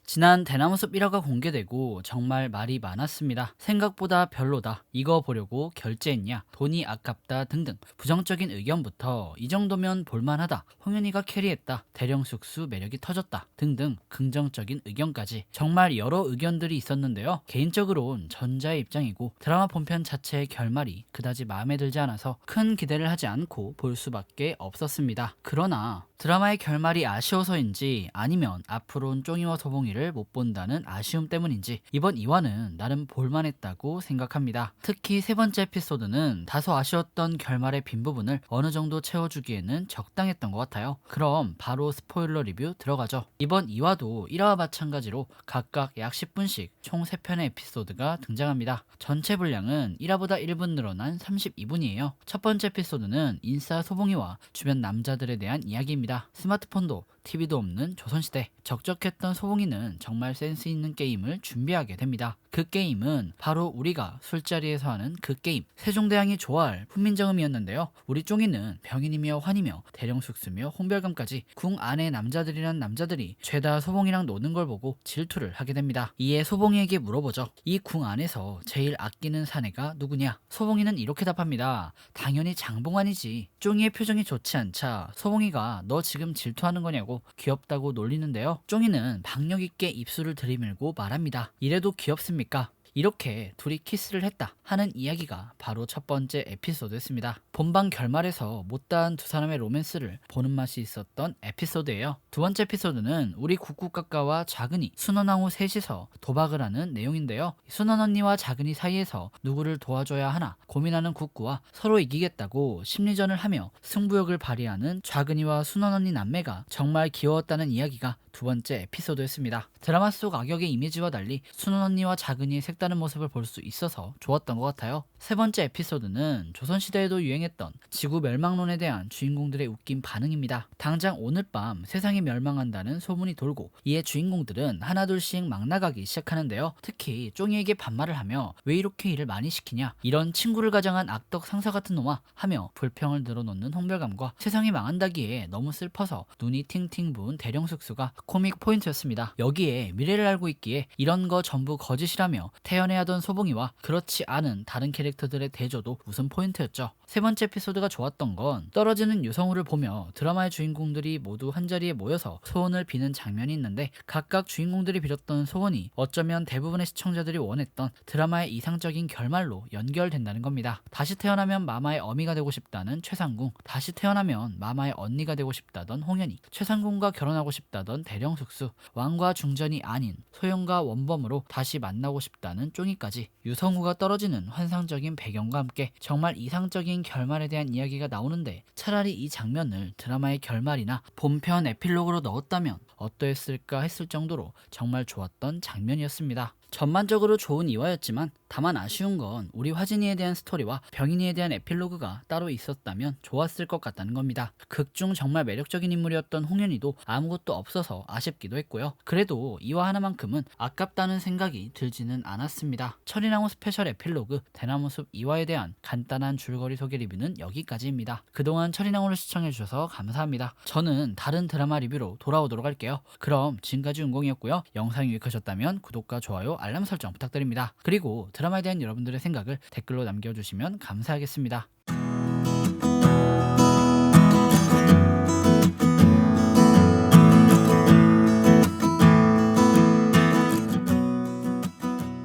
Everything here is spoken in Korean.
지난 대나무숲 1화가 공개되고 정말 말이 많았습니다. 생각보다 별로다. 이거 보려고 결제했냐? 돈이 아깝다 등등 부정적인 의견부터 이 정도면 볼만하다. 홍현희가 캐리했다. 대령 숙수 매력이 터졌다. 등등 긍정적인 의견까지 정말 여러 의견들이 있었는데요. 개인적으론 전자의 입장이고 드라마 본편 자체의 결말이 그다지 마음에 들지 않아서 큰 기대를 하지 않고 볼 수밖에 없었습니다. 그러나 드라마의 결말이 아쉬워서인지 아니면 앞으로는 쫑이와 소봉이를 못 본다는 아쉬움 때문인지 이번 2화는 나름 볼만했다고 생각합니다. 특히 세 번째 에피소드는 다소 아쉬웠던 결말의 빈 부분을 어느 정도 채워주기에는 적당했던 것 같아요. 그럼 바로 스포일러 리뷰 들어가죠. 이번 2화도 1화와 마찬가지로 각각 약 10분씩 총 3편의 에피소드가 등장합니다. 전체 분량은 1화보다 1분 늘어난 32분이에요. 첫 번째 에피소드는 인싸 소봉이와 주변 남자들에 대한 이야기입니다. 스마트폰도 TV도 없는 조선시대, 적적했던 소봉이는 정말 센스 있는 게임을 준비하게 됩니다. 그 게임은 바로 우리가 술자리에서 하는 그 게임, 세종대왕이 좋아할 훈민정음이었는데요. 우리 쫑이는 병인이며 환이며 대령숙수며 홍별감까지 궁 안의 남자들이란 남자들이 죄다 소봉이랑 노는 걸 보고 질투를 하게 됩니다. 이에 소봉이에게 물어보죠. 이 궁 안에서 제일 아끼는 사내가 누구냐? 소봉이는 이렇게 답합니다. 당연히 장봉환이지. 쫑이의 표정이 좋지 않자 소봉이가 너 지금 질투하는 거냐고 귀엽다고 놀리는데요. 쫑이는 박력 있게 입술을 들이밀고 말합니다. 이래도 귀엽습니까? 이렇게 둘이 키스를 했다 하는 이야기가 바로 첫 번째 에피소드였습니다. 본방 결말에서 못다한 두 사람의 로맨스를 보는 맛이 있었던 에피소드예요. 두 번째 에피소드는 우리 국국각가와 작은이, 순원왕후 셋이서 도박을 하는 내용인데요. 순원 언니와 작은이 사이에서 누구를 도와줘야 하나 고민하는 국구와 서로 이기겠다고 심리전을 하며 승부욕을 발휘하는 작은이와 순원 언니 남매가 정말 귀여웠다는 이야기가 두 번째 에피소드였습니다. 드라마 속 악역의 이미지와 달리 순원 언니와 작은이의 색다른 모습을 볼 수 있어서 좋았던 것 같아요. 세 번째 에피소드는 조선시대에도 유행했던 지구 멸망론에 대한 주인공들의 웃긴 반응입니다. 당장 오늘 밤 세상이 멸망한다는 소문이 돌고 이에 주인공들은 하나둘씩 막 나가기 시작하는데요. 특히 쫑이에게 반말을 하며 왜 이렇게 일을 많이 시키냐, 이런 친구를 가장한 악덕 상사 같은 놈아 하며 불평을 늘어놓는 홍별감과 세상이 망한다기에 너무 슬퍼서 눈이 팅팅 부은 대령숙수가 코믹 포인트였습니다. 여기에 미래를 알고 있기에 이런 거 전부 거짓이라며 태연해 하던 소봉이와 그렇지 않은 다른 캐릭터들의 대조도 웃음 포인트였죠. 세 번째 에피소드가 좋았던 건 떨어지는 유성우를 보며 드라마의 주인공들이 모두 한자리에 모여서 소원을 비는 장면이 있는데 각각 주인공들이 빌었던 소원이 어쩌면 대부분의 시청자들이 원했던 드라마의 이상적인 결말로 연결된다는 겁니다. 다시 태어나면 마마의 어미가 되고 싶다는 최상궁, 다시 태어나면 마마의 언니가 되고 싶다던 홍현희, 최상궁과 결혼하고 싶다던 대령숙수, 왕과 중전이 아닌 소영과 원범으로 다시 만나고 싶다는 쫑이까지 유성우가 떨어지는 환상적인 배경과 함께 정말 이상적인 결말에 대한 이야기가 나오는데 차라리 이 장면을 드라마의 결말이나 본편 에필로그로 넣었다면 어떠했을까 했을 정도로 정말 좋았던 장면이었습니다. 전반적으로 좋은 2화였지만 다만 아쉬운 건 우리 화진이에 대한 스토리와 병인이에 대한 에필로그가 따로 있었다면 좋았을 것 같다는 겁니다. 극중 정말 매력적인 인물이었던 홍현희도 아무것도 없어서 아쉽기도 했고요. 그래도 2화 하나만큼은 아깝다는 생각이 들지는 않았습니다. 철인왕후 스페셜 에필로그 대나무숲 2화에 대한 간단한 줄거리 소개 리뷰는 여기까지입니다. 그동안 철인왕후를 시청해주셔서 감사합니다. 저는 다른 드라마 리뷰로 돌아오도록 할게요. 그럼 지금까지 운공이었고요. 영상이 유익하셨다면 구독과 좋아요, 알람 설정 부탁드립니다. 그리고 드라마에 대한 여러분들의 생각을 댓글로 남겨주시면 감사하겠습니다.